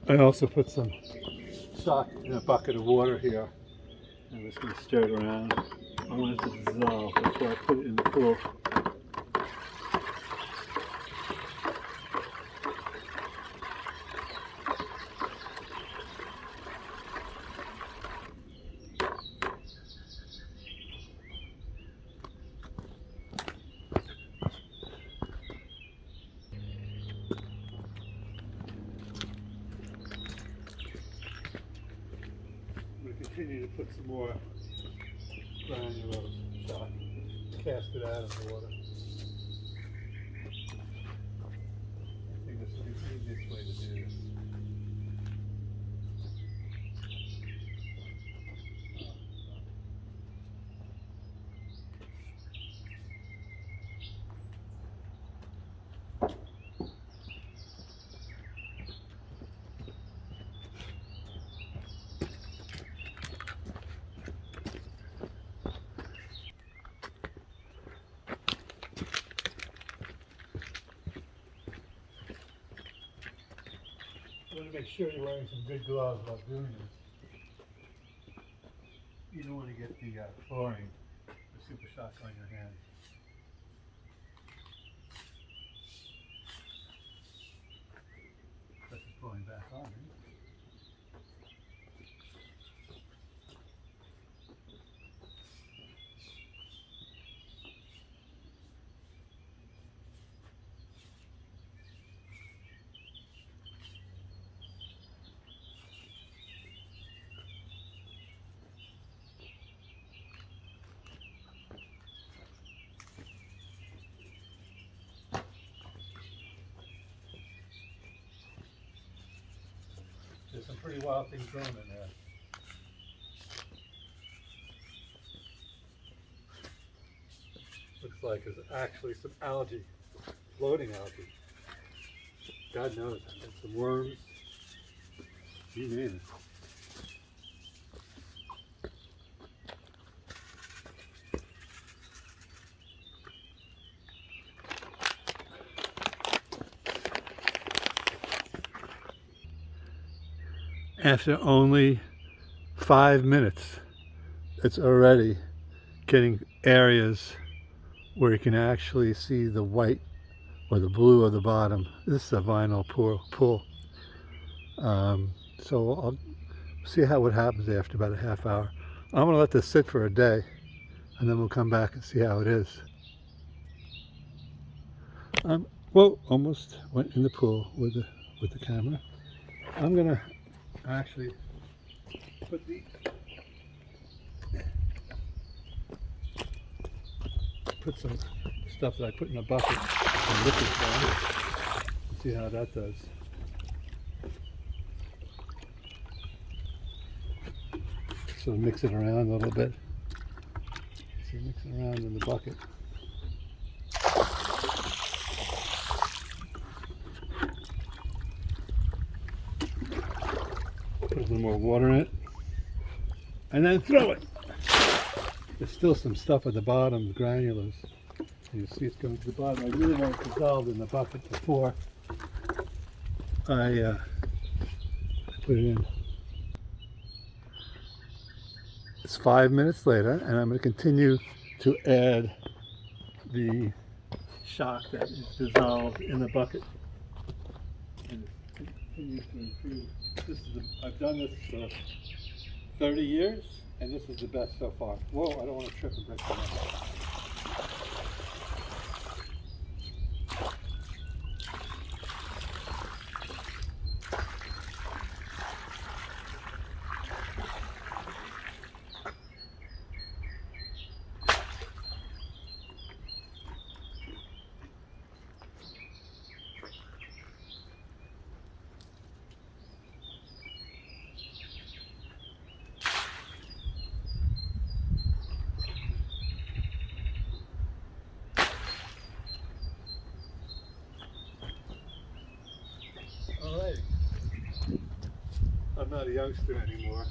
I also put some stock in a bucket of water here. I'm just going to stir it around. I want it to dissolve before I put it in the pool. I'm going to continue to put some more granulose stock, cast it out of the water. I think this is the easiest way to do this. You want to make sure you're wearing some good gloves while doing this. You don't want to get the chlorine, the super shock on your hands. This is pulling back on, right? There's some pretty wild things growing in there. Looks like there's actually some algae, floating algae. God knows, and some worms. You name it. After only 5 minutes, it's already getting areas where you can actually see the white or the blue of the bottom. This is a vinyl pool. So I'll see what happens after about a half hour. I'm going to let this sit for a day, and then we'll come back and see how it is. Whoa, almost went in the pool with the camera. I'm going to actually put some stuff that I put in a bucket in liquid form. See how that does. So mix it around a little bit. So mix it around in the bucket. Put a little more water in it, and then throw it. There's still some stuff at the bottom, granulars. You see it's going to the bottom. I really want it dissolved in the bucket before I put it in. It's 5 minutes later, and I'm going to continue to add the shock that is dissolved in the bucket. And it continues to improve. I've done this for 30 years, and this is the best so far. Whoa, I don't want to trip and break the neck. Alright. I'm not a youngster anymore.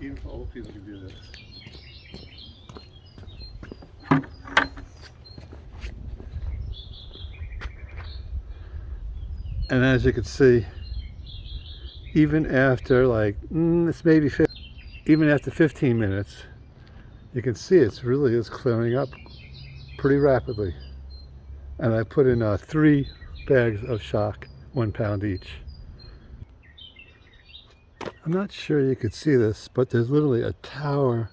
Even old people can do this. And as you can see, even after like, it's maybe even after 15 minutes, you can see it's really is clearing up pretty rapidly. And I put in 3 bags of shock, 1 pound each. I'm not sure you could see this, but there's literally a tower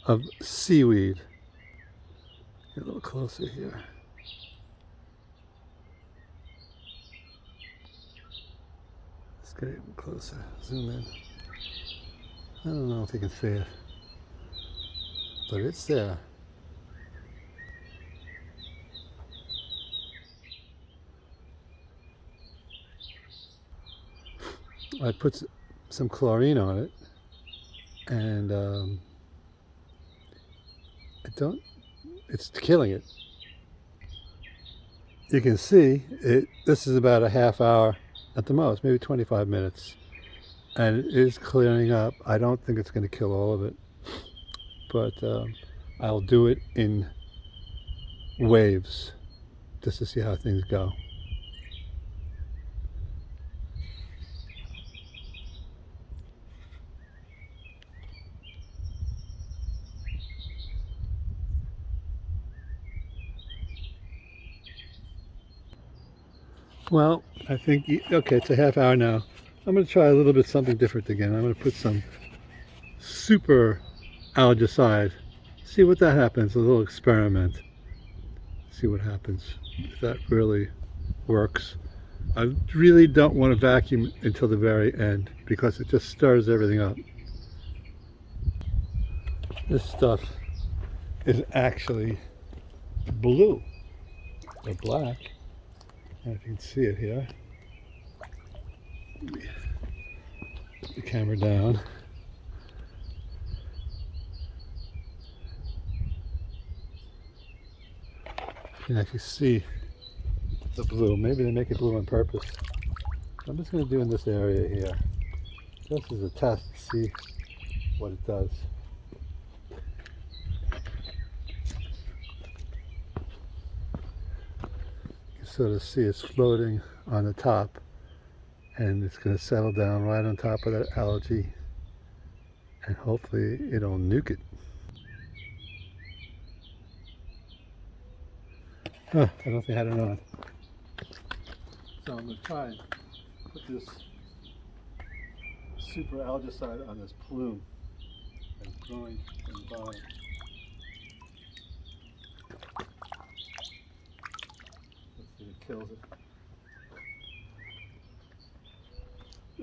of seaweed. Get a little closer here. Let's get even closer. Zoom in. I don't know if you can see it, but it's there. I put some chlorine on it, and it's killing it. You can see it. This is about a half hour at the most, maybe 25 minutes, and it is clearing up. I don't think it's going to kill all of it, but I'll do it in waves just to see how things go. Well, I think, okay, it's a half hour now. I'm going to try a little bit something different again. I'm going to put some super algicide. See what that happens, a little experiment. See what happens, if that really works. I really don't want to vacuum until the very end because it just stirs everything up. This stuff is actually blue or black. If you can see it here. Put the camera down. You can actually see the blue. Maybe they make it blue on purpose. I'm just going to do in this area here, just as a test to see what it does. You can sort of see it's floating on the top, and it's going to settle down right on top of that algae, and hopefully it'll nuke it. Oh, I don't think I had it on. So I'm going to try and put this super algicide on this plume that's growing from the bottom. Let's see if it kills it.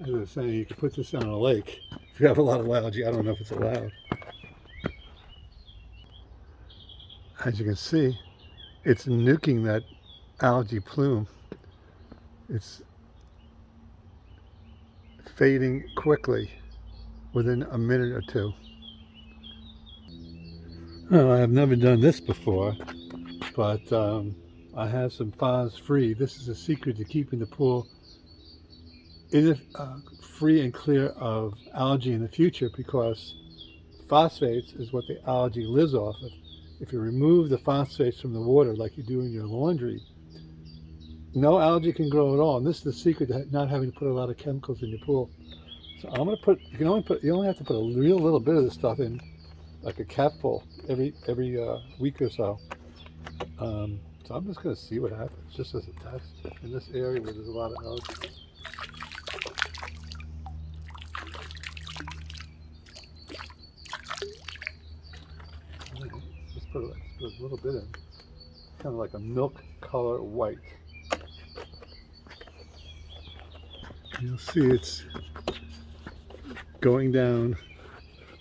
As I was saying, you could put this on a lake. If you have a lot of algae, I don't know if it's allowed. As you can see, it's nuking that algae plume. It's fading quickly within a minute or two. Well, I have never done this before, but I have some bfried. This is a secret to keeping the pool free and clear of algae in the future, because phosphates is what the algae lives off of. If you remove the phosphates from the water like you do in your laundry, no algae can grow at all. And this is the secret to not having to put a lot of chemicals in your pool. So I'm going to put, you only have to put a real little bit of this stuff in, like a capful every week or so. So I'm just going to see what happens, just as a test in this area where there's a lot of algae. Just put a little bit in, kind of like a milk color white. You'll see it's going down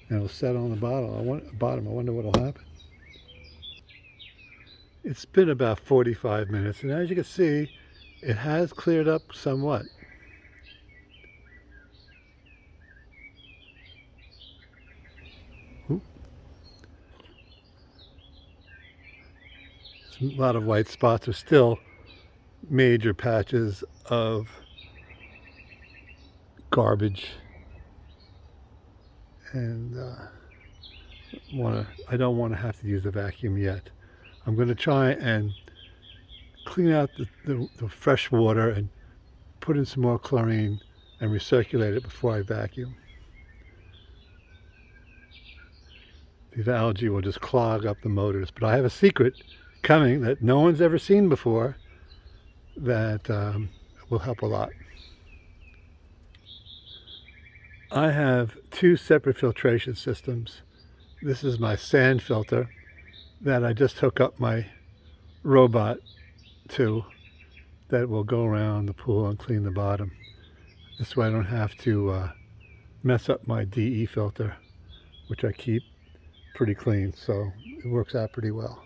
and it'll settle on the bottom. I wonder what will happen. It's been about 45 minutes, and as you can see, it has cleared up somewhat. Ooh. A lot of white spots. Are still major patches of garbage, and I don't want to have to use the vacuum yet. I'm going to try and clean out the fresh water and put in some more chlorine and recirculate it before I vacuum. The algae will just clog up the motors. But I have a secret coming that no one's ever seen before that will help a lot. I have two separate filtration systems. This is my sand filter that I just hook up my robot to, that will go around the pool and clean the bottom. This way I don't have to mess up my DE filter, which I keep pretty clean, so it works out pretty well.